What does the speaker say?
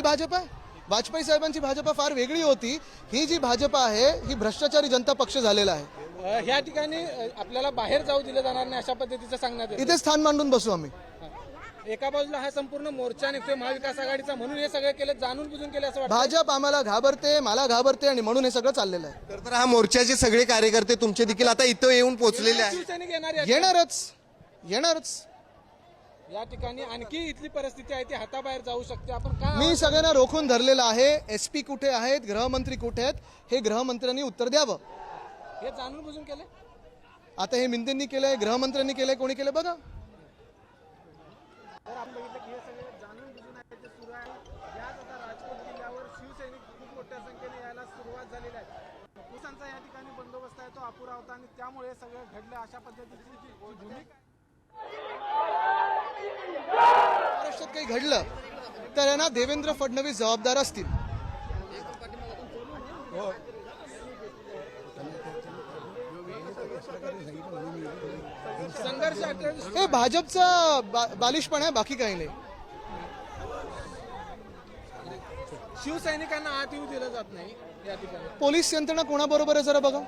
भाजप आहे? वाजपेयी साहेबांची भाजपा फार वेगळी होती. ही जी भाजपा आहे ही भ्रष्टाचारी जनता पक्ष झालेला आहे. ह्या ठिकाणी आपल्याला बाहेर जाऊ दिलं जाणार नाही अशा पद्धतीचं सांगण्यात येतं. इथे स्थान मांडून बसू आम्ही. एका बाजूला हा संपूर्ण मोर्चा निघतोय महाविकास आघाडीचा, म्हणून हे सगळं केलं, जाणून बुजून केलं असं वाटतं. भाजप आम्हाला घाबरते, मला घाबरते आणि म्हणून हे सगळं चाललेलं आहे. तर हा मोर्चाचे सगळे कार्यकर्ते तुमचे देखील आता इथं येऊन पोहोचलेले आहेत. शिवसैनिक येणार आहेत. येणारच. या ठिकाणी आणखी इथली परिस्थिती आहे ती हाताबाहेर जाऊ शकते. आपण काय मी सगळ्यांना रोखून धरलेलं आहे. SP कुठे आहेत, गृहमंत्री कुठे आहेत, हे गृहमंत्र्यांनी उत्तर द्यावं. हे जाणून बुजून केलं? आता हे मिंदेंनी केलंय, गृहमंत्र्यांनी केलंय, कोणी केलं बघा. तर आपण बघितलं की हे सगळे जाणून बुजून आहे ते सुरू आहे. याच आता राजकोट जिल्ह्यावर शिवसैनिक खूप मोठ्या संख्येने यायला सुरुवात झालेली आहे. पोलिसांचा या ठिकाणी बंदोबस्त आहे तो अपुरा होता आणि त्यामुळे हे सगळं घडलं. अशा पद्धतीची जी भूमिका महाराष्ट्रात काही घडलं तर आहे ना देवेंद्र फडणवीस जबाबदार असतील. संघर्ष हे भाजपचा बालिशपणा आहे, बाकी काही नाही. शिवसैनिकांना आत येऊ दिलं जात नाही या ठिकाणी. पोलीस यंत्रणा कोणाबरोबर आहे जरा बघा.